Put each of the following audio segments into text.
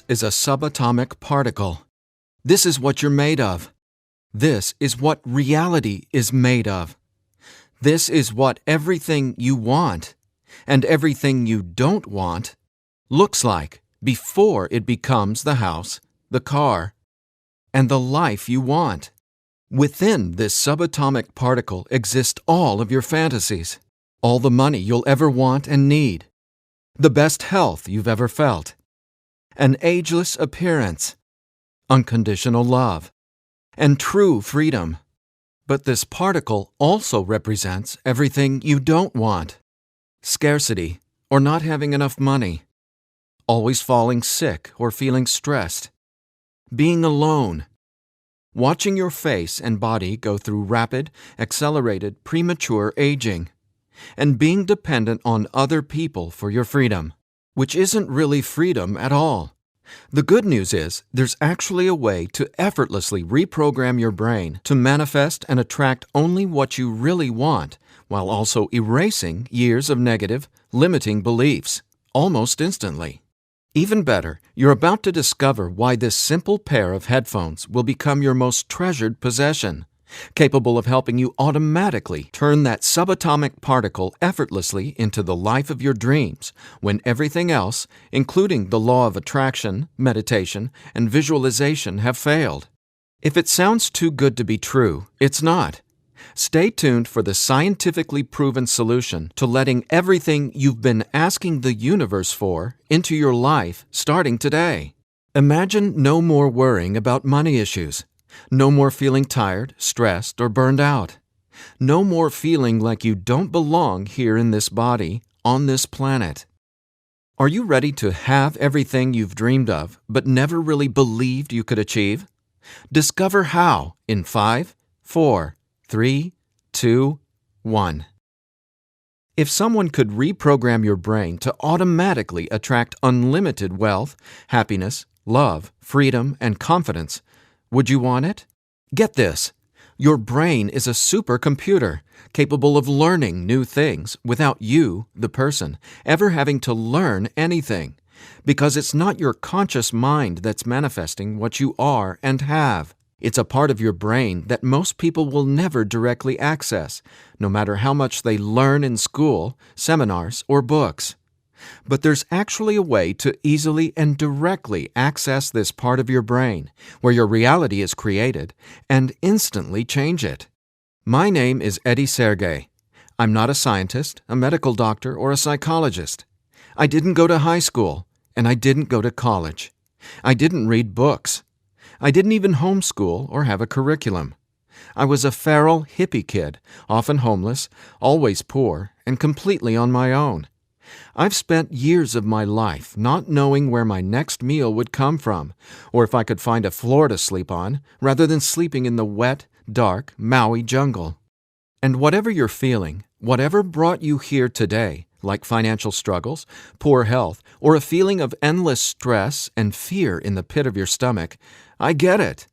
is a subatomic particle. This is what you're made of. This is what reality is made of. This is what everything you want and everything you don't want looks like before it becomes the house, the car, and the life you want. Within this subatomic particle exist all of your fantasies, all the money you'll ever want and need, the best health you've ever felt, an ageless appearance, unconditional love, and true freedom. But this particle also represents everything you don't want: scarcity or not having enough money, always falling sick or feeling stressed, being alone, watching your face and body go through rapid, accelerated, premature aging, and being dependent on other people for your freedom, which isn't really freedom at all. The good news is there's actually a way to effortlessly reprogram your brain to manifest and attract only what you really want, while also erasing years of negative, limiting beliefs, almost instantly. Even better, you're about to discover why this simple pair of headphones will become your most treasured possession, capable of helping you automatically turn that subatomic particle effortlessly into the life of your dreams when everything else, including the law of attraction, meditation, and visualization, have failed. If it sounds too good to be true, it's not. Stay tuned for the scientifically proven solution to letting everything you've been asking the universe for into your life starting today. Imagine no more worrying about money issues. No more feeling tired, stressed, or burned out. No more feeling like you don't belong here in this body, on this planet. Are you ready to have everything you've dreamed of but never really believed you could achieve? Discover how in 5, 4, 3, 2, 1. If someone could reprogram your brain to automatically attract unlimited wealth, happiness, love, freedom, and confidence, would you want it? Get this. Your brain is a supercomputer capable of learning new things without you, the person, ever having to learn anything, because it's not your conscious mind that's manifesting what you are and have. It's a part of your brain that most people will never directly access, no matter how much they learn in school, seminars, or books. But there's actually a way to easily and directly access this part of your brain, where your reality is created, and instantly change it. My name is Eddie Sergey. I'm not a scientist, a medical doctor, or a psychologist. I didn't go to high school, and I didn't go to college. I didn't read books. I didn't even homeschool or have a curriculum. I was a feral hippie kid, often homeless, always poor, and completely on my own. I've spent years of my life not knowing where my next meal would come from, or if I could find a floor to sleep on, rather than sleeping in the wet, dark Maui jungle. And whatever you're feeling, whatever brought you here today, like financial struggles, poor health, or a feeling of endless stress and fear in the pit of your stomach, I get it.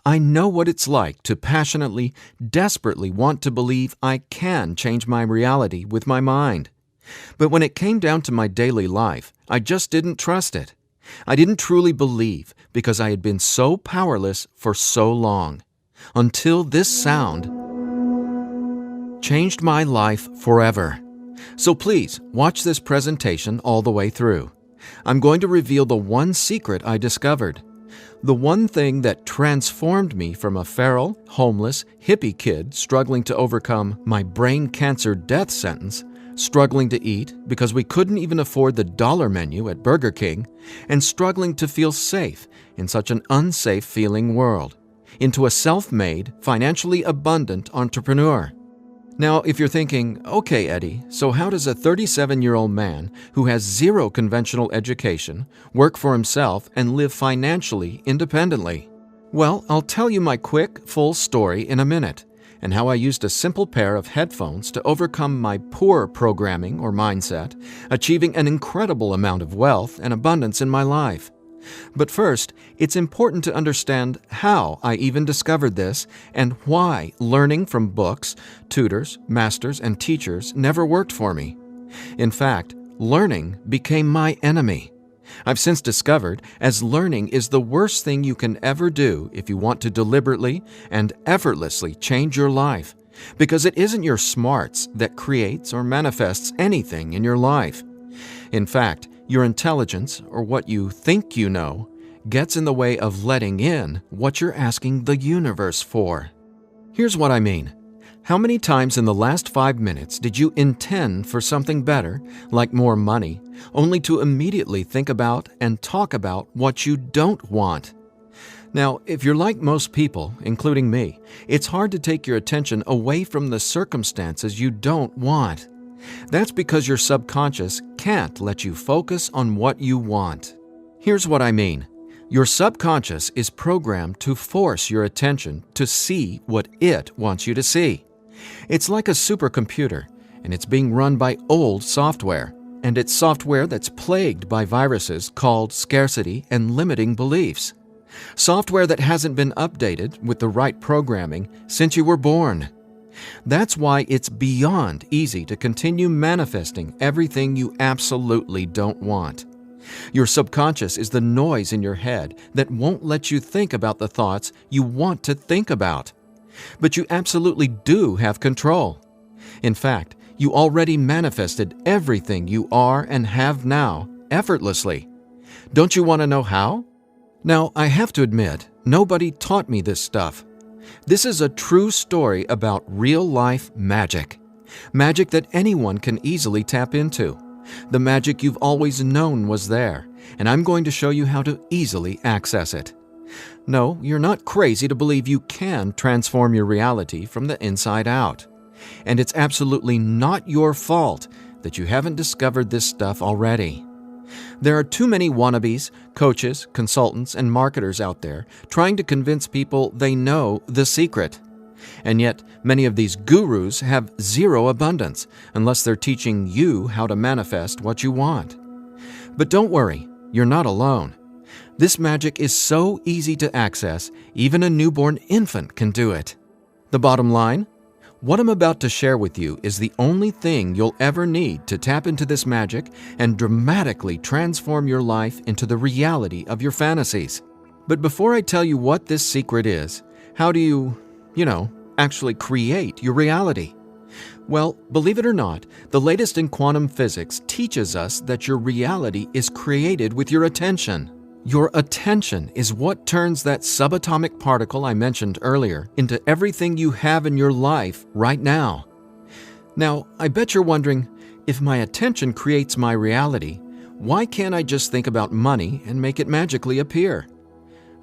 I know what it's like to passionately, desperately want to believe I can change my reality with my mind. But when it came down to my daily life, I just didn't trust it. I didn't truly believe because I had been so powerless for so long. Until this sound changed my life forever. So please, watch this presentation all the way through. I'm going to reveal the one secret I discovered. The one thing that transformed me from a feral, homeless, hippie kid struggling to overcome my brain cancer death sentence, struggling to eat because we couldn't even afford the dollar menu at Burger King, and struggling to feel safe in such an unsafe-feeling world, into a self-made, financially abundant entrepreneur. Now, if you're thinking, okay, Eddie, so how does a 37-year-old man who has zero conventional education work for himself and live financially independently? Well, I'll tell you my quick, full story in a minute, and how I used a simple pair of headphones to overcome my poor programming or mindset, achieving an incredible amount of wealth and abundance in my life. But first, it's important to understand how I even discovered this and why learning from books, tutors, masters, and teachers never worked for me. In fact, learning became my enemy. I've since discovered as learning is the worst thing you can ever do if you want to deliberately and effortlessly change your life, because it isn't your smarts that creates or manifests anything in your life. In fact, your intelligence, or what you think you know, gets in the way of letting in what you're asking the universe for. Here's what I mean. How many times in the last 5 minutes did you intend for something better, like more money, only to immediately think about and talk about what you don't want? Now, if you're like most people, including me, it's hard to take your attention away from the circumstances you don't want. That's because your subconscious can't let you focus on what you want. Here's what I mean. Your subconscious is programmed to force your attention to see what it wants you to see. It's like a supercomputer, and it's being run by old software, and it's software that's plagued by viruses called scarcity and limiting beliefs. Software that hasn't been updated with the right programming since you were born. That's why it's beyond easy to continue manifesting everything you absolutely don't want. Your subconscious is the noise in your head that won't let you think about the thoughts you want to think about. But you absolutely do have control. In fact, you already manifested everything you are and have now effortlessly. Don't you want to know how? Now, I have to admit, nobody taught me this stuff. This is a true story about real-life magic. Magic that anyone can easily tap into. The magic you've always known was there, and I'm going to show you how to easily access it. No, you're not crazy to believe you can transform your reality from the inside out. And it's absolutely not your fault that you haven't discovered this stuff already. There are too many wannabes, coaches, consultants, and marketers out there trying to convince people they know the secret. And yet, many of these gurus have zero abundance unless they're teaching you how to manifest what you want. But don't worry, you're not alone. This magic is so easy to access, even a newborn infant can do it. The bottom line? What I'm about to share with you is the only thing you'll ever need to tap into this magic and dramatically transform your life into the reality of your fantasies. But before I tell you what this secret is, how do you, actually create your reality? Well, believe it or not, the latest in quantum physics teaches us that your reality is created with your attention. Your attention is what turns that subatomic particle I mentioned earlier into everything you have in your life right now. Now, I bet you're wondering, if my attention creates my reality, why can't I just think about money and make it magically appear?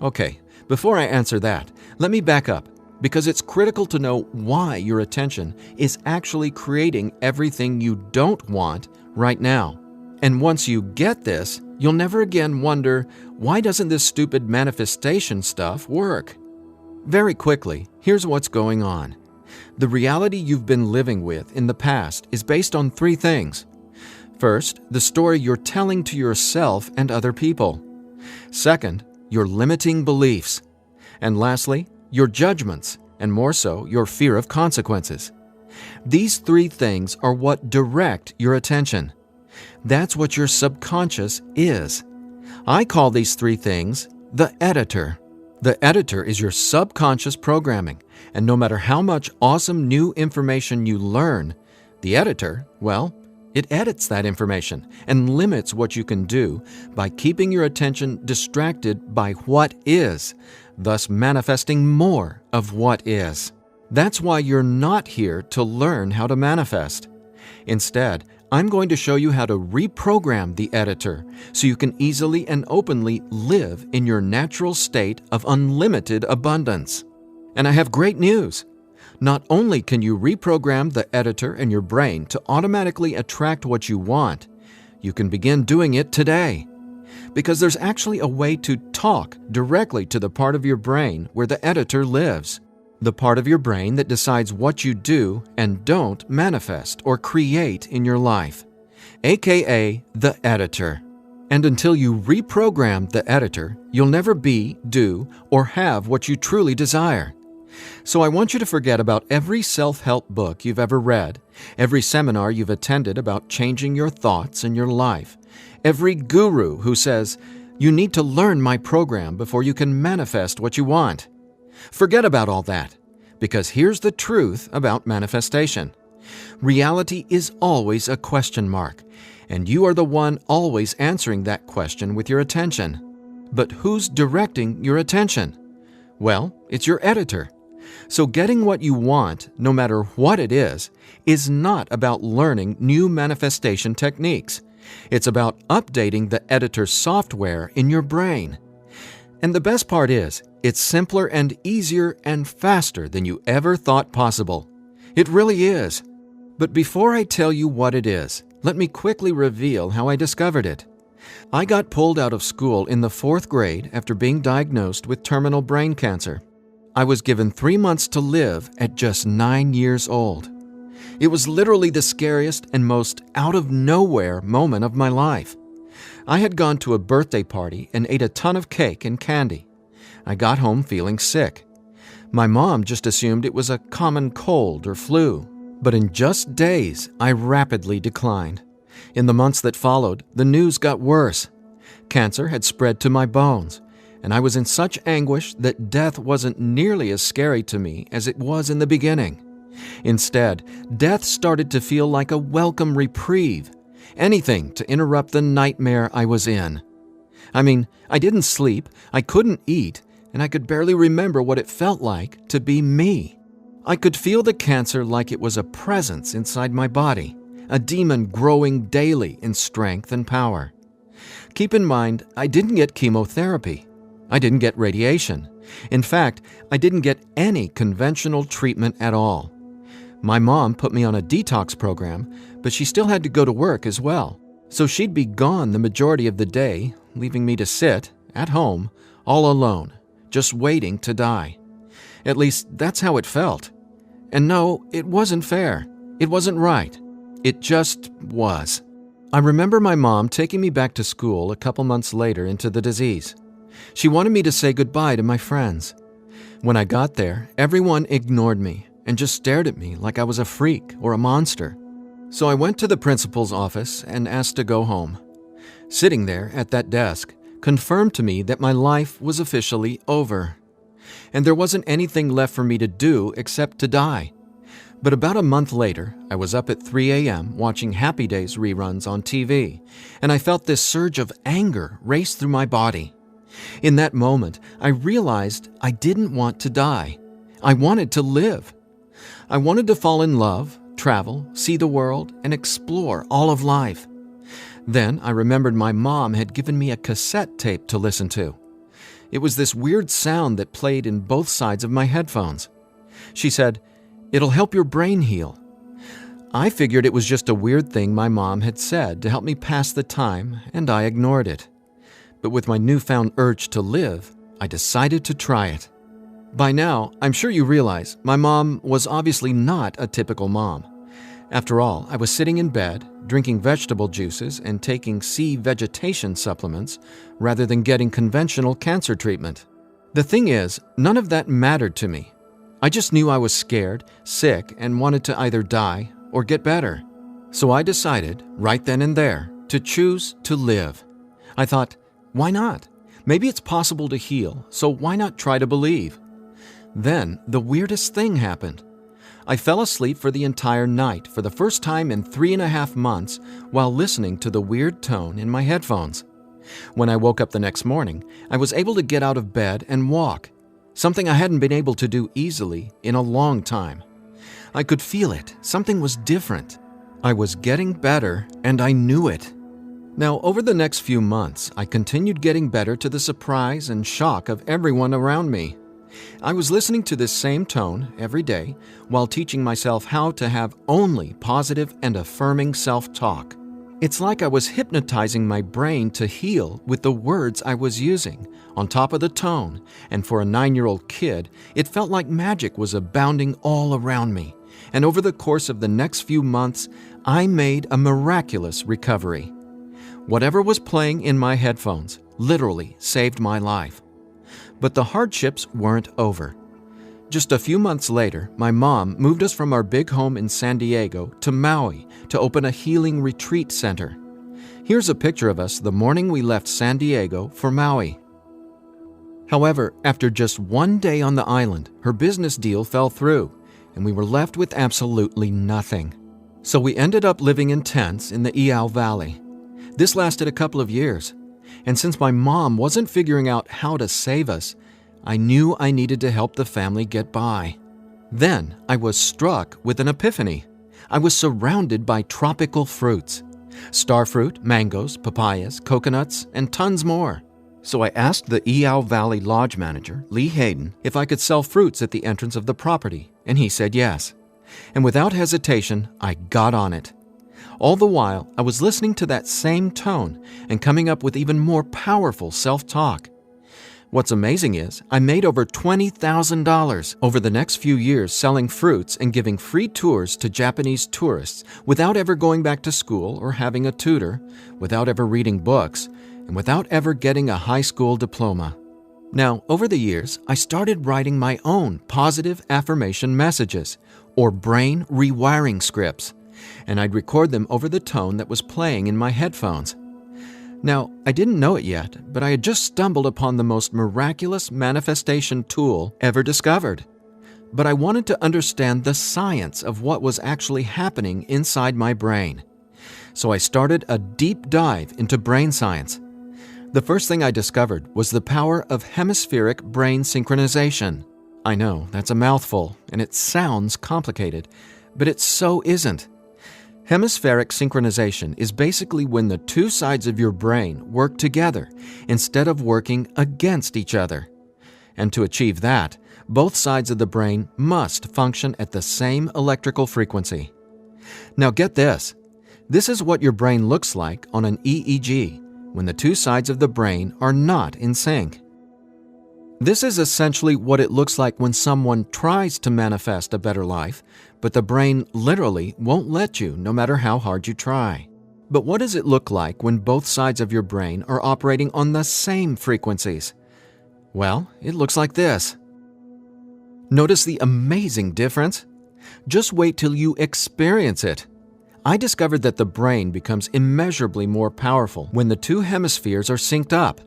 Okay, before I answer that, let me back up, because it's critical to know why your attention is actually creating everything you don't want right now. And once you get this, you'll never again wonder, why doesn't this stupid manifestation stuff work? Very quickly, here's what's going on. The reality you've been living with in the past is based on 3 things. First, the story you're telling to yourself and other people. Second, your limiting beliefs. And lastly, your judgments, and more so, your fear of consequences. These 3 things are what direct your attention. That's what your subconscious is. I call these 3 things the editor. The editor is your subconscious programming, and no matter how much awesome new information you learn, the editor, well, it edits that information and limits what you can do by keeping your attention distracted by what is, thus manifesting more of what is. That's why you're not here to learn how to manifest. Instead, I'm going to show you how to reprogram the editor so you can easily and openly live in your natural state of unlimited abundance. And I have great news. Not only can you reprogram the editor in your brain to automatically attract what you want, you can begin doing it today. Because there's actually a way to talk directly to the part of your brain where the editor lives. The part of your brain that decides what you do and don't manifest or create in your life, aka the editor. And until you reprogram the editor, you'll never be, do, or have what you truly desire. So I want you to forget about every self-help book you've ever read, every seminar you've attended about changing your thoughts and your life, every guru who says, "You need to learn my program before you can manifest what you want." Forget about all that, because here's the truth about manifestation. Reality is always a question mark, and you are the one always answering that question with your attention. But who's directing your attention? Well, it's your editor. So getting what you want, no matter what it is not about learning new manifestation techniques. It's about updating the editor's software in your brain. And the best part is, it's simpler and easier and faster than you ever thought possible. It really is. But before I tell you what it is, let me quickly reveal how I discovered it. I got pulled out of school in the 4th grade after being diagnosed with terminal brain cancer. I was given 3 months to live at just 9 years old. It was literally the scariest and most out-of-nowhere moment of my life. I had gone to a birthday party and ate a ton of cake and candy. I got home feeling sick. My mom just assumed it was a common cold or flu. But in just days, I rapidly declined. In the months that followed, the news got worse. Cancer had spread to my bones, and I was in such anguish that death wasn't nearly as scary to me as it was in the beginning. Instead, death started to feel like a welcome reprieve, anything to interrupt the nightmare I was in. I mean, I didn't sleep, I couldn't eat, and I could barely remember what it felt like to be me. I could feel the cancer like it was a presence inside my body, a demon growing daily in strength and power. Keep in mind, I didn't get chemotherapy. I didn't get radiation. In fact, I didn't get any conventional treatment at all. My mom put me on a detox program, but she still had to go to work as well. So she'd be gone the majority of the day, leaving me to sit, at home, all alone, just waiting to die. At least, that's how it felt. And no, it wasn't fair. It wasn't right. It just was. I remember my mom taking me back to school a couple months later into the disease. She wanted me to say goodbye to my friends. When I got there, everyone ignored me and just stared at me like I was a freak or a monster. So I went to the principal's office and asked to go home. Sitting there at that desk confirmed to me that my life was officially over. And there wasn't anything left for me to do except to die. But about a month later, I was up at 3 a.m. watching Happy Days reruns on TV, and I felt this surge of anger race through my body. In that moment, I realized I didn't want to die. I wanted to live. I wanted to fall in love, travel, see the world, and explore all of life. Then I remembered my mom had given me a cassette tape to listen to. It was this weird sound that played in both sides of my headphones. She said, "It'll help your brain heal." I figured it was just a weird thing my mom had said to help me pass the time, and I ignored it. But with my newfound urge to live, I decided to try it. By now, I'm sure you realize my mom was obviously not a typical mom. After all, I was sitting in bed, drinking vegetable juices and taking sea vegetation supplements rather than getting conventional cancer treatment. The thing is, none of that mattered to me. I just knew I was scared, sick, and wanted to either die or get better. So I decided, right then and there, to choose to live. I thought, why not? Maybe it's possible to heal, so why not try to believe? Then, the weirdest thing happened. I fell asleep for the entire night for the first time in 3.5 months while listening to the weird tone in my headphones. When I woke up the next morning, I was able to get out of bed and walk, something I hadn't been able to do easily in a long time. I could feel it. Something was different. I was getting better, and I knew it. Now, over the next few months, I continued getting better to the surprise and shock of everyone around me. I was listening to this same tone every day while teaching myself how to have only positive and affirming self-talk. It's like I was hypnotizing my brain to heal with the words I was using, on top of the tone, and for a 9-year-old kid, it felt like magic was abounding all around me. And over the course of the next few months, I made a miraculous recovery. Whatever was playing in my headphones literally saved my life. But the hardships weren't over. Just a few months later, my mom moved us from our big home in San Diego to Maui to open a healing retreat center. Here's a picture of us the morning we left San Diego for Maui. However, after just one day on the island, her business deal fell through, and we were left with absolutely nothing. So we ended up living in tents in the Iao Valley. This lasted a couple of years, and since my mom wasn't figuring out how to save us, I knew I needed to help the family get by. Then I was struck with an epiphany. I was surrounded by tropical fruits: starfruit, mangoes, papayas, coconuts, and tons more. So I asked the Iao Valley Lodge manager, Lee Hayden, if I could sell fruits at the entrance of the property, and he said yes. And without hesitation, I got on it. All the while, I was listening to that same tone and coming up with even more powerful self-talk. What's amazing is I made over $20,000 over the next few years selling fruits and giving free tours to Japanese tourists without ever going back to school or having a tutor, without ever reading books, and without ever getting a high school diploma. Now, over the years, I started writing my own positive affirmation messages, or brain rewiring scripts, and I'd record them over the tone that was playing in my headphones. Now, I didn't know it yet, but I had just stumbled upon the most miraculous manifestation tool ever discovered. But I wanted to understand the science of what was actually happening inside my brain. So I started a deep dive into brain science. The first thing I discovered was the power of hemispheric brain synchronization. I know, that's a mouthful, and it sounds complicated, but it so isn't. Hemispheric synchronization is basically when the two sides of your brain work together instead of working against each other. And to achieve that, both sides of the brain must function at the same electrical frequency. Now get this. This is what your brain looks like on an EEG when the two sides of the brain are not in sync. This is essentially what it looks like when someone tries to manifest a better life, but the brain literally won't let you no matter how hard you try. But what does it look like when both sides of your brain are operating on the same frequencies? Well, it looks like this. Notice the amazing difference? Just wait till you experience it. I discovered that the brain becomes immeasurably more powerful when the two hemispheres are synced up.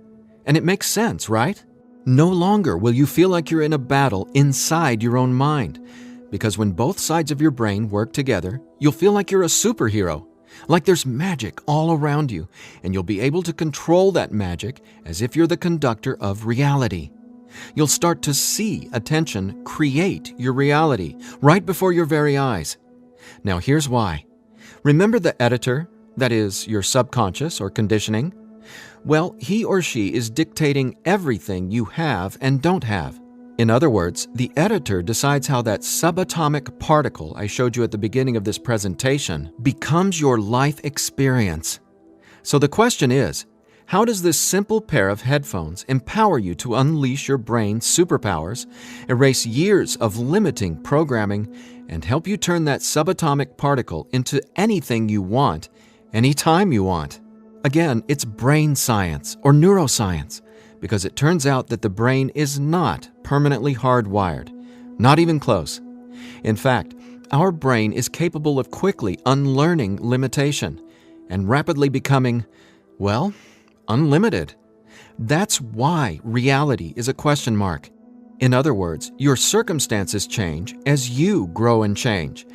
And it makes sense, right? No longer will you feel like you're in a battle inside your own mind, because when both sides of your brain work together, you'll feel like you're a superhero, like there's magic all around you, and you'll be able to control that magic as if you're the conductor of reality. You'll start to see attention create your reality right before your very eyes. Now here's why. Remember the editor, that is, your subconscious or conditioning? Well, he or she is dictating everything you have and don't have. In other words, the editor decides how that subatomic particle I showed you at the beginning of this presentation becomes your life experience. So the question is, how does this simple pair of headphones empower you to unleash your brain's superpowers, erase years of limiting programming, and help you turn that subatomic particle into anything you want, anytime you want? Again, it's brain science or neuroscience, because it turns out that the brain is not permanently hardwired, not even close. In fact, our brain is capable of quickly unlearning limitation and rapidly becoming, well, unlimited. That's why reality is a question mark. In other words, your circumstances change as you grow and change,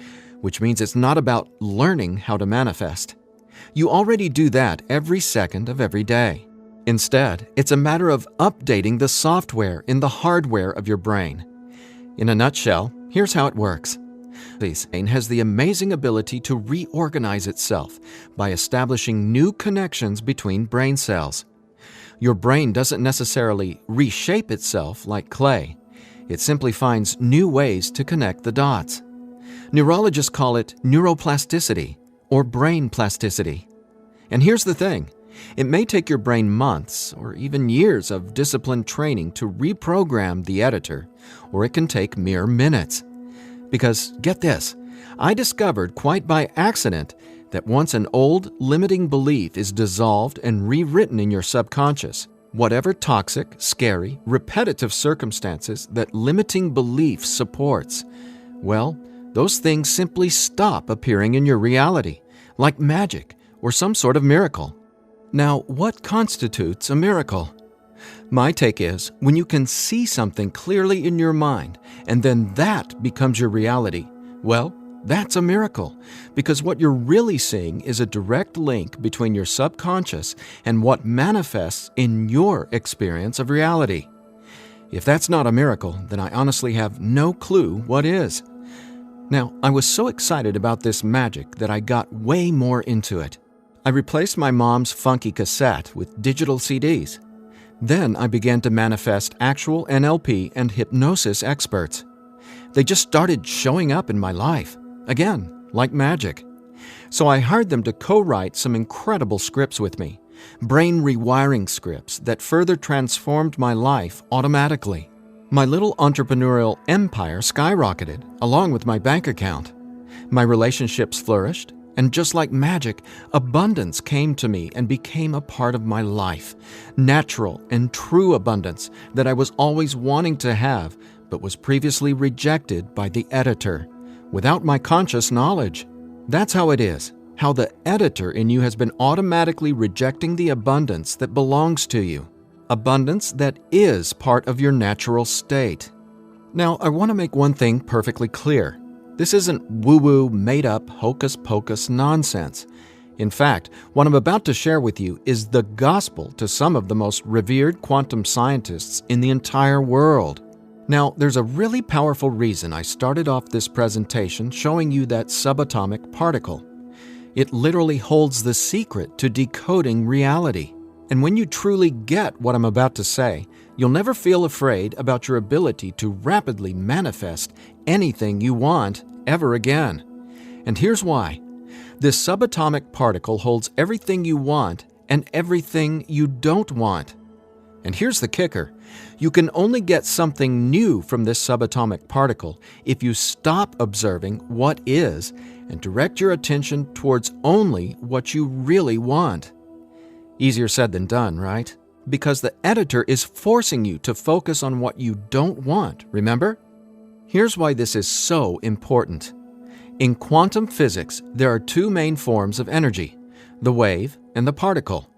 which means it's not about learning how to manifest. You already do that every second of every day. Instead, it's a matter of updating the software in the hardware of your brain. In a nutshell, here's how it works. The brain has the amazing ability to reorganize itself by establishing new connections between brain cells. Your brain doesn't necessarily reshape itself like clay. It simply finds new ways to connect the dots. Neurologists call it neuroplasticity or brain plasticity. And here's the thing. It may take your brain months or even years of disciplined training to reprogram the editor, or it can take mere minutes. Because, get this, I discovered quite by accident that once an old, limiting belief is dissolved and rewritten in your subconscious, whatever toxic, scary, repetitive circumstances that limiting belief supports, well, those things simply stop appearing in your reality, like magic or some sort of miracle. Now, what constitutes a miracle? My take is when you can see something clearly in your mind and then that becomes your reality, well, that's a miracle, because what you're really seeing is a direct link between your subconscious and what manifests in your experience of reality. If that's not a miracle, then I honestly have no clue what is. Now, I was so excited about this magic that I got way more into it. I replaced my mom's funky cassette with digital CDs. Then I began to manifest actual NLP and hypnosis experts. They just started showing up in my life. Again, like magic. So I hired them to co-write some incredible scripts with me, brain rewiring scripts that further transformed my life automatically. My little entrepreneurial empire skyrocketed, along with my bank account. My relationships flourished, and just like magic, abundance came to me and became a part of my life. Natural and true abundance that I was always wanting to have, but was previously rejected by the editor, without my conscious knowledge. That's how it is, how the editor in you has been automatically rejecting the abundance that belongs to you, abundance that is part of your natural state. Now, I want to make one thing perfectly clear. This isn't woo-woo, made-up, hocus-pocus nonsense. In fact, what I'm about to share with you is the gospel to some of the most revered quantum scientists in the entire world. Now, there's a really powerful reason I started off this presentation showing you that subatomic particle. It literally holds the secret to decoding reality. And when you truly get what I'm about to say, you'll never feel afraid about your ability to rapidly manifest anything you want ever again. And here's why. This subatomic particle holds everything you want and everything you don't want. And here's the kicker. You can only get something new from this subatomic particle if you stop observing what is and direct your attention towards only what you really want. Easier said than done, right? Because the editor is forcing you to focus on what you don't want, remember? Here's why this is so important. In quantum physics, there are two main forms of energy, the wave and the particle.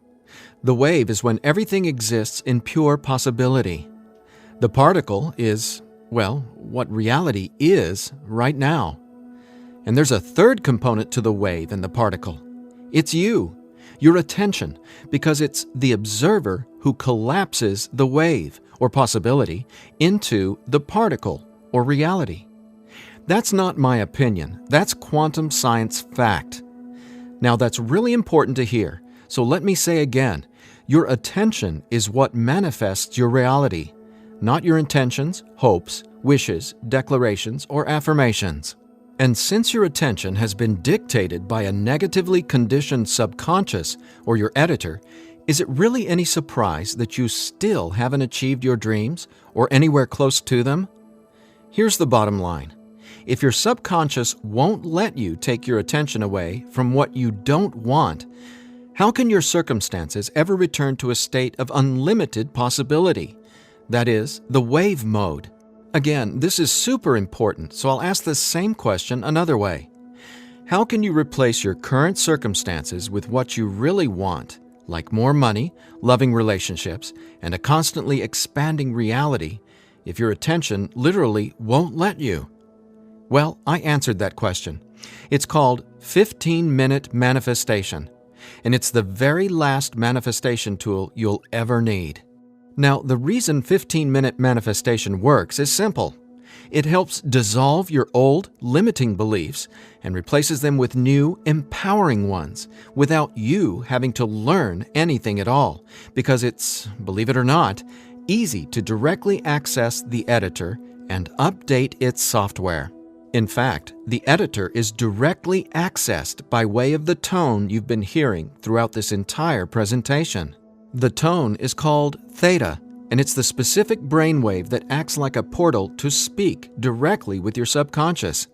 The wave is when everything exists in pure possibility. The particle is, well, what reality is right now. And there's a third component to the wave and the particle. It's you, your attention, because it's the observer who collapses the wave, or possibility, into the particle, or reality. That's not my opinion. That's quantum science fact. Now, that's really important to hear, so let me say again, your attention is what manifests your reality, not your intentions, hopes, wishes, declarations, or affirmations. And since your attention has been dictated by a negatively conditioned subconscious or your editor, is it really any surprise that you still haven't achieved your dreams or anywhere close to them? Here's the bottom line. If your subconscious won't let you take your attention away from what you don't want, how can your circumstances ever return to a state of unlimited possibility? That is, the wave mode. Again, this is super important, so I'll ask the same question another way. How can you replace your current circumstances with what you really want, like more money, loving relationships, and a constantly expanding reality, if your attention literally won't let you? Well, I answered that question. It's called 15-minute manifestation, and it's the very last manifestation tool you'll ever need. Now, the reason 15-minute manifestation works is simple. It helps dissolve your old, limiting beliefs and replaces them with new, empowering ones without you having to learn anything at all, because it's, believe it or not, easy to directly access the editor and update its software. In fact, the editor is directly accessed by way of the tone you've been hearing throughout this entire presentation. The tone is called theta, and it's the specific brainwave that acts like a portal to speak directly with your subconscious.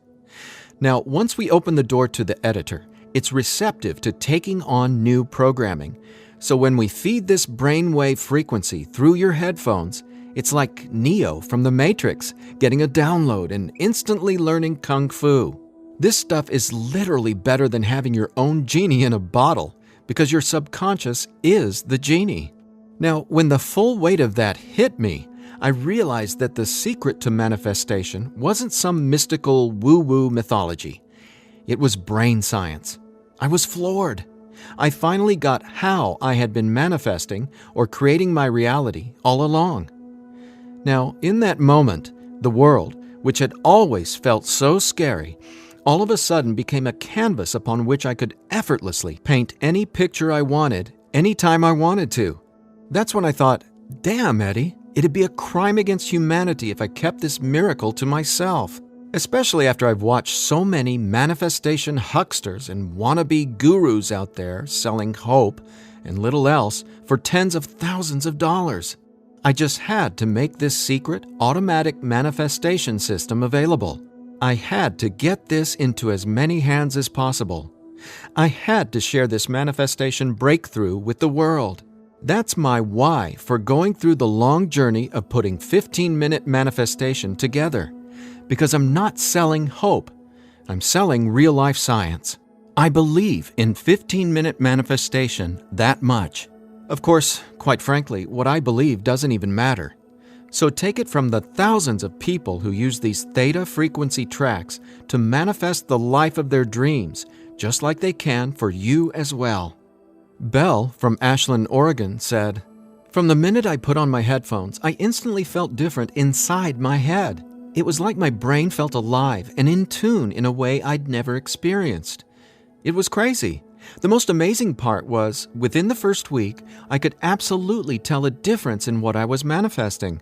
Now, once we open the door to the editor, it's receptive to taking on new programming. So when we feed this brainwave frequency through your headphones, it's like Neo from the Matrix getting a download and instantly learning Kung Fu. This stuff is literally better than having your own genie in a bottle, because your subconscious is the genie. Now, when the full weight of that hit me, I realized that the secret to manifestation wasn't some mystical woo-woo mythology. It was brain science. I was floored. I finally got how I had been manifesting or creating my reality all along. Now, in that moment, the world, which had always felt so scary, all of a sudden became a canvas upon which I could effortlessly paint any picture I wanted, anytime I wanted to. That's when I thought, damn, Eddie, it'd be a crime against humanity if I kept this miracle to myself. Especially after I've watched so many manifestation hucksters and wannabe gurus out there selling hope and little else for tens of thousands of dollars. I just had to make this secret, automatic manifestation system available. I had to get this into as many hands as possible. I had to share this manifestation breakthrough with the world. That's my why for going through the long journey of putting 15-minute manifestation together. Because I'm not selling hope. I'm selling real-life science. I believe in 15-minute manifestation that much. Of course, quite frankly, what I believe doesn't even matter. So take it from the thousands of people who use these theta frequency tracks to manifest the life of their dreams, just like they can for you as well. Belle from Ashland, Oregon said, "From the minute I put on my headphones, I instantly felt different inside my head. It was like my brain felt alive and in tune in a way I'd never experienced. It was crazy. The most amazing part was, within the first week, I could absolutely tell a difference in what I was manifesting.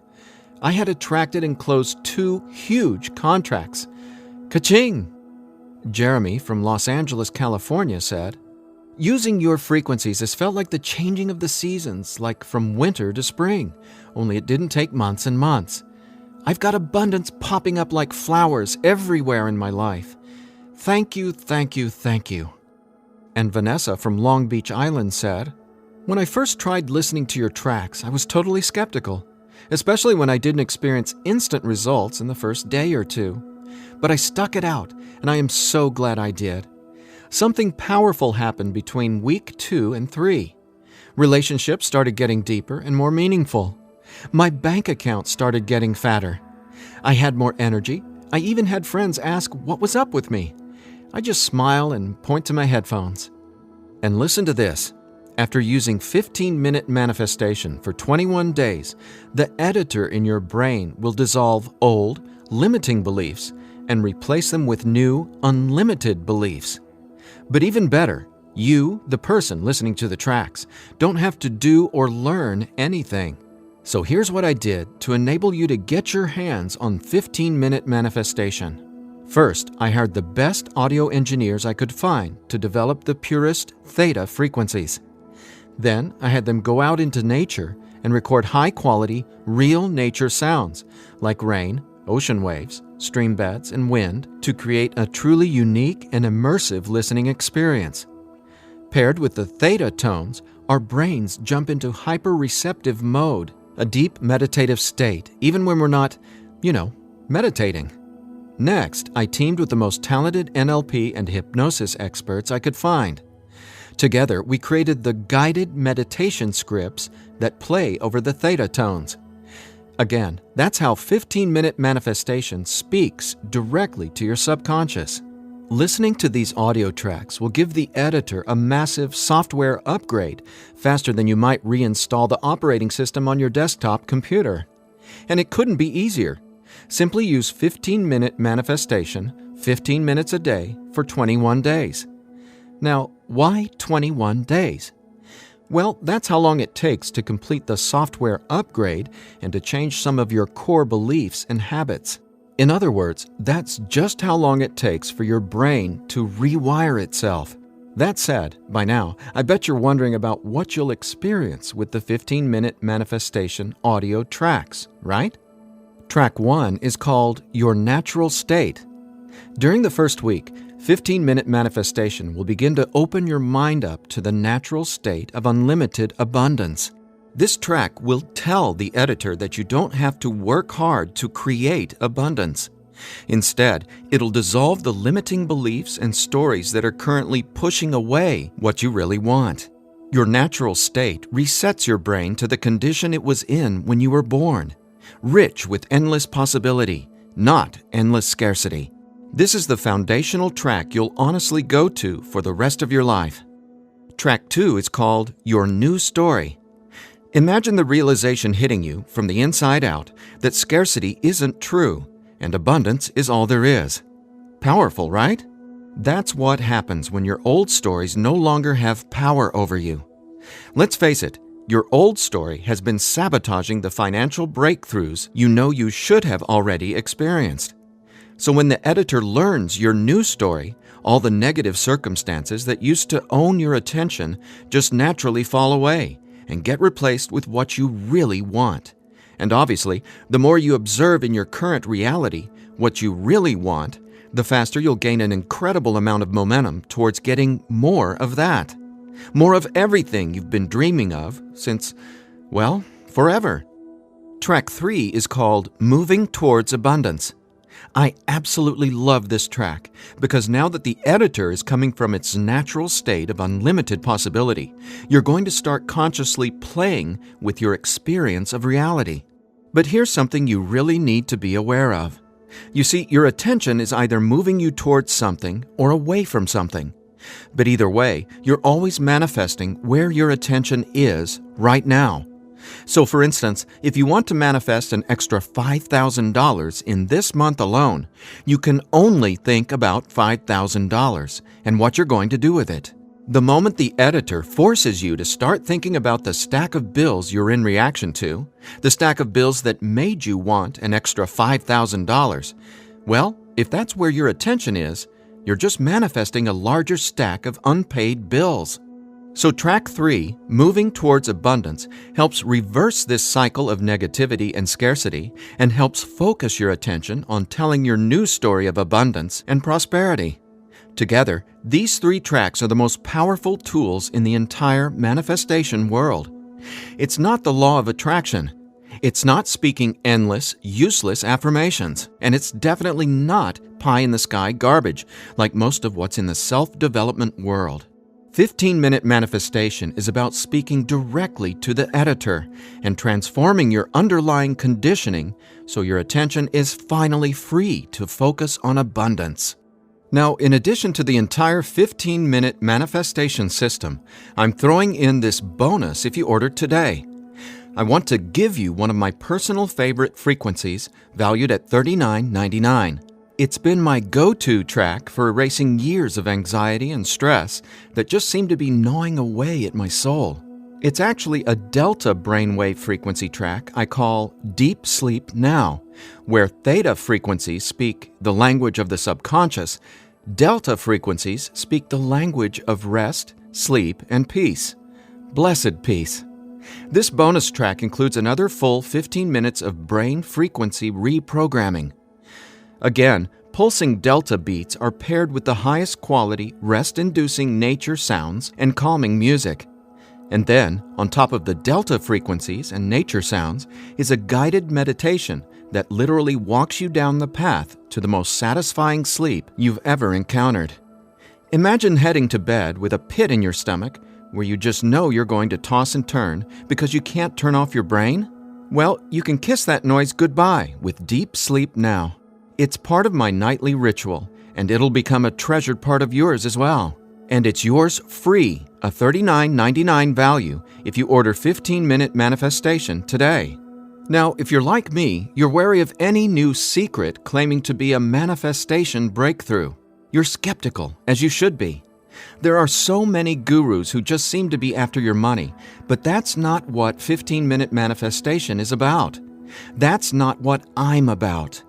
I had attracted and closed 2 huge contracts. Ka-ching!" Jeremy from Los Angeles, California said, "Using your frequencies has felt like the changing of the seasons, like from winter to spring, only it didn't take months and months. I've got abundance popping up like flowers everywhere in my life. Thank you, thank you, thank you." And Vanessa from Long Beach Island said, "When I first tried listening to your tracks, I was totally skeptical, especially when I didn't experience instant results in the first day or 2. But I stuck it out, and I am so glad I did. Something powerful happened between week 2 and 3. Relationships started getting deeper and more meaningful. My bank account started getting fatter. I had more energy. I even had friends ask what was up with me. I just smile and point to my headphones. And listen to this. After using 15-minute manifestation for 21 days, the editor in your brain will dissolve old, limiting beliefs and replace them with new, unlimited beliefs. But even better, you, the person listening to the tracks, don't have to do or learn anything. So here's what I did to enable you to get your hands on 15-minute manifestation. First, I hired the best audio engineers I could find to develop the purest theta frequencies. Then, I had them go out into nature and record high-quality, real nature sounds like rain, ocean waves, stream beds, and wind to create a truly unique and immersive listening experience. Paired with the theta tones, our brains jump into hyper-receptive mode, a deep meditative state, even when we're not, meditating. Next, I teamed with the most talented NLP and hypnosis experts I could find. Together, we created the guided meditation scripts that play over the theta tones. Again, that's how 15-minute manifestation speaks directly to your subconscious. Listening to these audio tracks will give the editor a massive software upgrade faster than you might reinstall the operating system on your desktop computer. And it couldn't be easier. Simply use 15-minute manifestation, 15 minutes a day for 21 days. Now, why 21 days? Well, that's how long it takes to complete the software upgrade and to change some of your core beliefs and habits. In other words, that's just how long it takes for your brain to rewire itself. That said, by now, I bet you're wondering about what you'll experience with the 15-minute manifestation audio tracks, right? Track 1 is called Your Natural State. During the first week, 15-minute manifestation will begin to open your mind up to the natural state of unlimited abundance. This track will tell the editor that you don't have to work hard to create abundance. Instead, it'll dissolve the limiting beliefs and stories that are currently pushing away what you really want. Your natural state resets your brain to the condition it was in when you were born, rich with endless possibility, not endless scarcity. This is the foundational track you'll honestly go to for the rest of your life. Track 2 is called Your New Story. Imagine the realization hitting you from the inside out that scarcity isn't true and abundance is all there is. Powerful, right? That's what happens when your old stories no longer have power over you. Let's face it, your old story has been sabotaging the financial breakthroughs you know you should have already experienced. So when the editor learns your new story, all the negative circumstances that used to own your attention just naturally fall away and get replaced with what you really want. And obviously, the more you observe in your current reality what you really want, the faster you'll gain an incredible amount of momentum towards getting more of that. More of everything you've been dreaming of since, well, forever. Track 3 is called Moving Towards Abundance. I absolutely love this track because now that the editor is coming from its natural state of unlimited possibility, you're going to start consciously playing with your experience of reality. But here's something you really need to be aware of. You see, your attention is either moving you towards something or away from something. But either way, you're always manifesting where your attention is right now. So for instance, if you want to manifest an extra $5,000 in this month alone, you can only think about $5,000 and what you're going to do with it. The moment the editor forces you to start thinking about the stack of bills you're in reaction to, the stack of bills that made you want an extra $5,000, well, if that's where your attention is, you're just manifesting a larger stack of unpaid bills. So track 3, Moving Towards Abundance, helps reverse this cycle of negativity and scarcity and helps focus your attention on telling your new story of abundance and prosperity. Together, these 3 tracks are the most powerful tools in the entire manifestation world. It's not the law of attraction. It's not speaking endless, useless affirmations. And it's definitely not pie-in-the-sky garbage like most of what's in the self-development world. 15-minute manifestation is about speaking directly to the editor and transforming your underlying conditioning so your attention is finally free to focus on abundance. Now, in addition to the entire 15-minute manifestation system, I'm throwing in this bonus if you order today. I want to give you one of my personal favorite frequencies valued at $39.99. It's been my go-to track for erasing years of anxiety and stress that just seem to be gnawing away at my soul. It's actually a delta brainwave frequency track I call Deep Sleep Now, where theta frequencies speak the language of the subconscious, delta frequencies speak the language of rest, sleep, and peace. Blessed peace. This bonus track includes another full 15 minutes of brain frequency reprogramming. Again, pulsing delta beats are paired with the highest quality, rest-inducing nature sounds and calming music. And then, on top of the delta frequencies and nature sounds, is a guided meditation that literally walks you down the path to the most satisfying sleep you've ever encountered. Imagine heading to bed with a pit in your stomach where you just know you're going to toss and turn because you can't turn off your brain? Well, you can kiss that noise goodbye with Deep Sleep Now. It's part of my nightly ritual, and it'll become a treasured part of yours as well. And it's yours free, a $39.99 value, if you order 15-minute manifestation today. Now, if you're like me, you're wary of any new secret claiming to be a manifestation breakthrough. You're skeptical, as you should be. There are so many gurus who just seem to be after your money, but that's not what 15-minute manifestation is about. That's not what I'm about.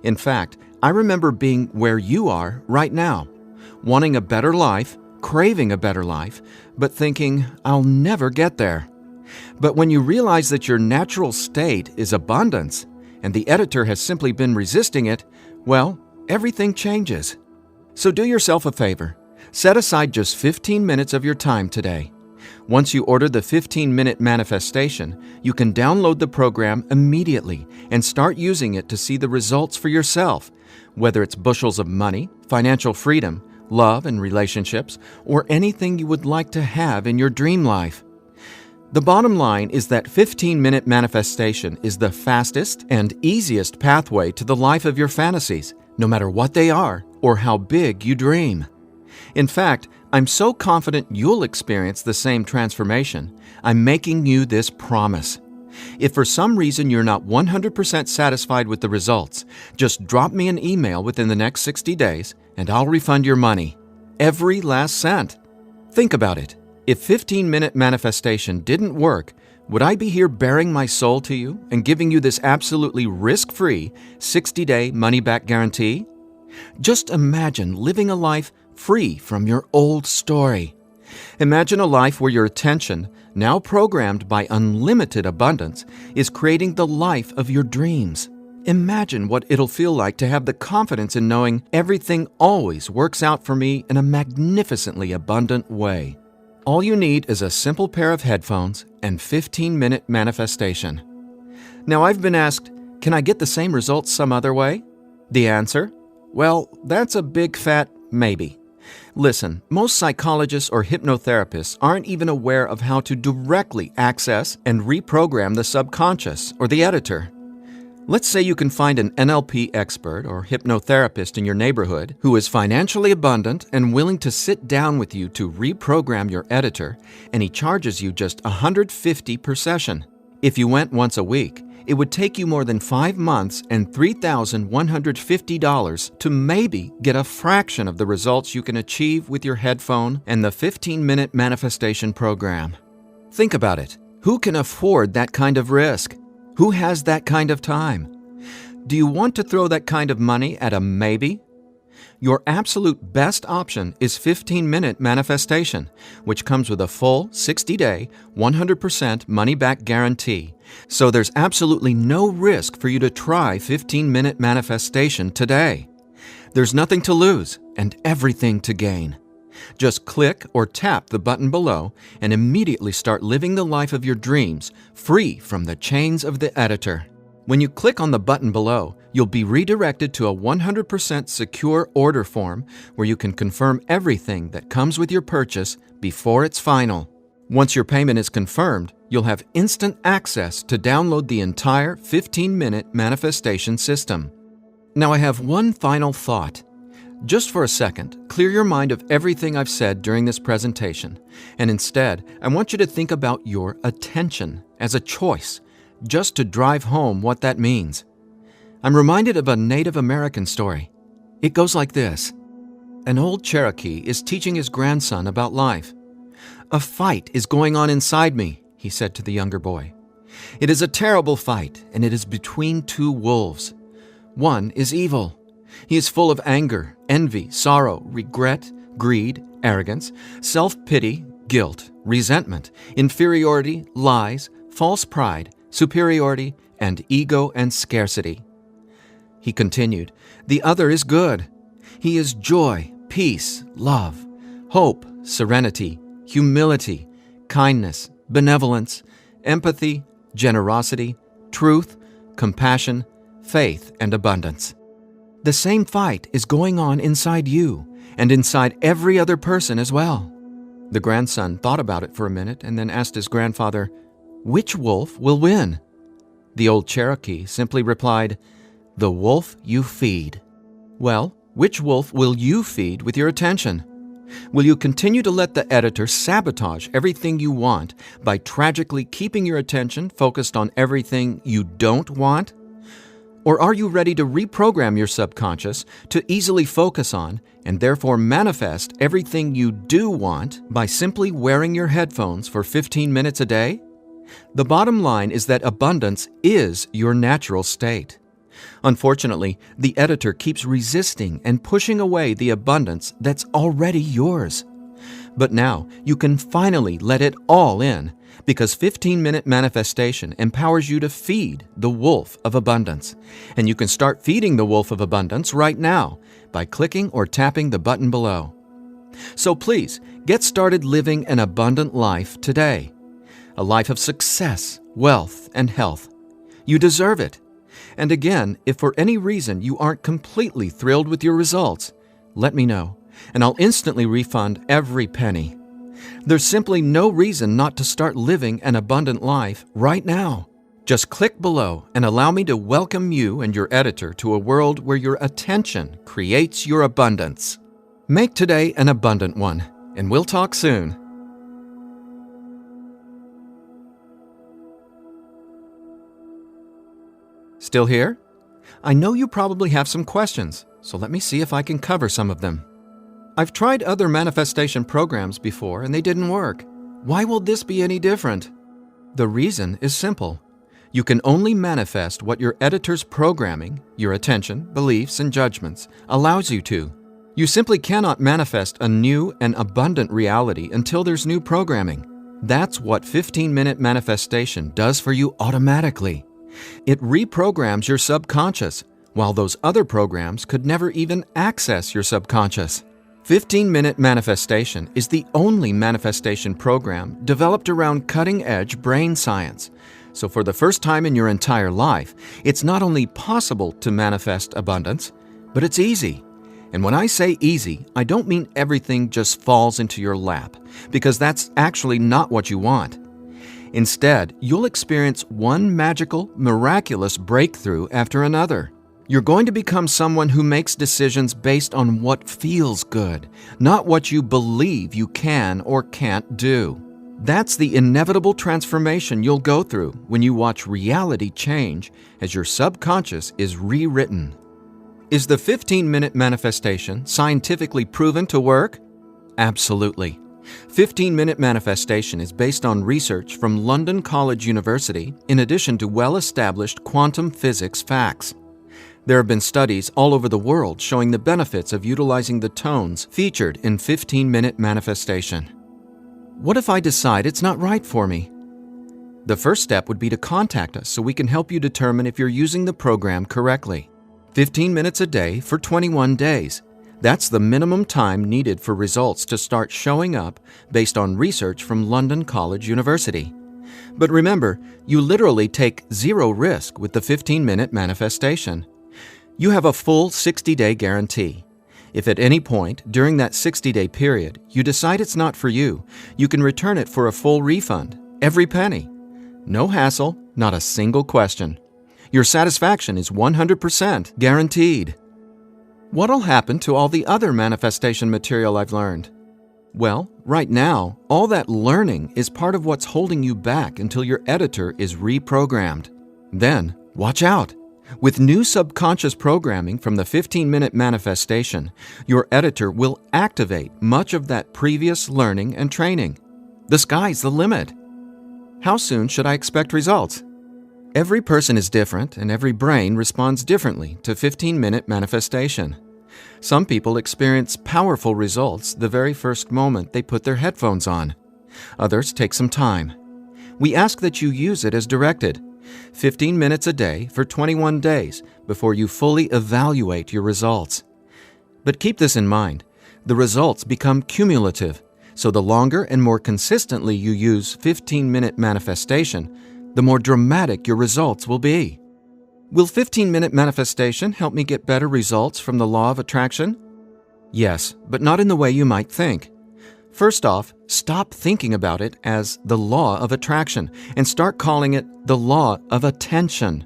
In fact, I remember being where you are right now, wanting a better life, craving a better life, but thinking, I'll never get there. But when you realize that your natural state is abundance, and the editor has simply been resisting it, well, everything changes. So do yourself a favor. Set aside just 15 minutes of your time today. Once you order the 15-minute manifestation, you can download the program immediately and start using it to see the results for yourself, whether it's bushels of money, financial freedom, love and relationships, or anything you would like to have in your dream life. The bottom line is that 15-minute manifestation is the fastest and easiest pathway to the life of your fantasies, no matter what they are or how big you dream. In fact, I'm so confident you'll experience the same transformation, I'm making you this promise. If for some reason you're not 100% satisfied with the results, just drop me an email within the next 60 days and I'll refund your money. Every last cent. Think about it. If 15-minute manifestation didn't work, would I be here bearing my soul to you and giving you this absolutely risk-free 60-day money-back guarantee? Just imagine living a life free from your old story. Imagine a life where your attention, now programmed by unlimited abundance, is creating the life of your dreams. Imagine what it'll feel like to have the confidence in knowing everything always works out for me in a magnificently abundant way. All you need is a simple pair of headphones and 15-minute manifestation. Now, I've been asked, can I get the same results some other way? The answer? Well, that's a big fat maybe. Listen, most psychologists or hypnotherapists aren't even aware of how to directly access and reprogram the subconscious or the editor. Let's say you can find an NLP expert or hypnotherapist in your neighborhood who is financially abundant and willing to sit down with you to reprogram your editor, and he charges you just $150 per session. If you went once a week, it would take you more than 5 months and $3,150 to maybe get a fraction of the results you can achieve with your headphone and the 15-minute manifestation program. Think about it. Who can afford that kind of risk? Who has that kind of time? Do you want to throw that kind of money at a maybe? Your absolute best option is 15-minute manifestation, which comes with a full 60-day, 100% money-back guarantee. So there's absolutely no risk for you to try 15-minute manifestation today. There's nothing to lose and everything to gain. Just click or tap the button below and immediately start living the life of your dreams, free from the chains of the editor. When you click on the button below, you'll be redirected to a 100% secure order form where you can confirm everything that comes with your purchase before it's final. Once your payment is confirmed, you'll have instant access to download the entire 15-minute manifestation system. Now I have one final thought. Just for a second, clear your mind of everything I've said during this presentation, and instead, I want you to think about your attention as a choice, just to drive home what that means. I'm reminded of a Native American story. It goes like this. An old Cherokee is teaching his grandson about life. "A fight is going on inside me," he said to the younger boy. "It is a terrible fight, and it is between two wolves. One is evil. He is full of anger, envy, sorrow, regret, greed, arrogance, self-pity, guilt, resentment, inferiority, lies, false pride, superiority, and ego and scarcity." He continued, "The other is good. He is joy, peace, love, hope, serenity, humility, kindness, benevolence, empathy, generosity, truth, compassion, faith, and abundance. The same fight is going on inside you and inside every other person as well." The grandson thought about it for a minute and then asked his grandfather, "Which wolf will win?" The old Cherokee simply replied, "The wolf you feed." Well, which wolf will you feed with your attention? Will you continue to let the editor sabotage everything you want by tragically keeping your attention focused on everything you don't want? Or are you ready to reprogram your subconscious to easily focus on and therefore manifest everything you do want by simply wearing your headphones for 15 minutes a day? The bottom line is that abundance is your natural state. Unfortunately, the editor keeps resisting and pushing away the abundance that's already yours. But now you can finally let it all in, because 15-minute manifestation empowers you to feed the wolf of abundance. And you can start feeding the wolf of abundance right now by clicking or tapping the button below. So please, get started living an abundant life today. A life of success, wealth, and health. You deserve it. And again, if for any reason you aren't completely thrilled with your results, let me know. and I'll instantly refund every penny. There's simply no reason not to start living an abundant life right now. Just click below and allow me to welcome you and your editor to a world where your attention creates your abundance. Make today an abundant one, and we'll talk soon. Still here? I know you probably have some questions, so let me see if I can cover some of them. I've tried other manifestation programs before and they didn't work. Why will this be any different? The reason is simple. You can only manifest what your editor's programming, your attention, beliefs, and judgments allows you to. You simply cannot manifest a new and abundant reality until there's new programming. That's what 15-minute manifestation does for you automatically. It reprograms your subconscious, while those other programs could never even access your subconscious. 15-minute manifestation is the only manifestation program developed around cutting-edge brain science. So for the first time in your entire life, it's not only possible to manifest abundance, but it's easy. And when I say easy, I don't mean everything just falls into your lap, because that's actually not what you want. Instead, you'll experience one magical, miraculous breakthrough after another. You're going to become someone who makes decisions based on what feels good, not what you believe you can or can't do. That's the inevitable transformation you'll go through when you watch reality change as your subconscious is rewritten. Is the 15-minute manifestation scientifically proven to work? Absolutely. 15-minute manifestation is based on research from London College University in addition to well-established quantum physics facts. There have been studies all over the world showing the benefits of utilizing the tones featured in 15-minute manifestation. What if I decide it's not right for me? The first step would be to contact us so we can help you determine if you're using the program correctly. 15 minutes a day for 21 days. That's the minimum time needed for results to start showing up based on research from London College University. But remember, you literally take zero risk with the 15-minute manifestation. You have a full 60-day guarantee. If at any point during that 60-day period you decide it's not for you, you can return it for a full refund, every penny. No hassle, not a single question. Your satisfaction is 100% guaranteed. What'll happen to all the other manifestation material I've learned? Well, right now, all that learning is part of what's holding you back until your editor is reprogrammed. Then, watch out! With new subconscious programming from the 15-minute manifestation, your editor will activate much of that previous learning and training. The sky's the limit. How soon should I expect results? Every person is different and every brain responds differently to 15-minute manifestation. Some people experience powerful results the very first moment they put their headphones on. Others take some time. We ask that you use it as directed. 15 minutes a day for 21 days before you fully evaluate your results. But keep this in mind, the results become cumulative, so the longer and more consistently you use 15-minute manifestation, the more dramatic your results will be. Will 15-minute manifestation help me get better results from the law of attraction? Yes, but not in the way you might think. First off, stop thinking about it as the law of attraction and start calling it the law of attention.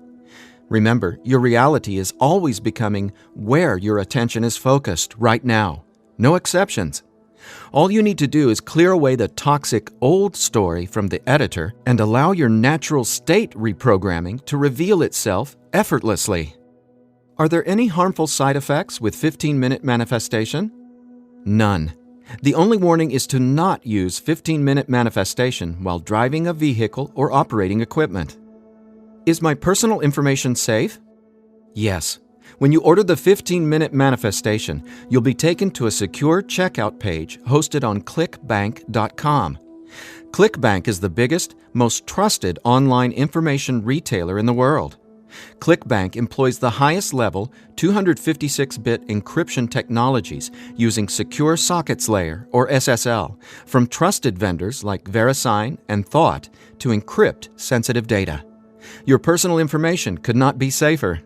Remember, your reality is always becoming where your attention is focused right now. No exceptions. All you need to do is clear away the toxic old story from the editor and allow your natural state reprogramming to reveal itself effortlessly. Are there any harmful side effects with 15-minute manifestation? None. The only warning is to not use 15-minute manifestation while driving a vehicle or operating equipment. Is my personal information safe? Yes. When you order the 15-minute manifestation, you'll be taken to a secure checkout page hosted on clickbank.com. ClickBank is the biggest, most trusted online information retailer in the world. ClickBank employs the highest level 256-bit encryption technologies using Secure Sockets Layer, or SSL, from trusted vendors like VeriSign and Thought to encrypt sensitive data. Your personal information could not be safer.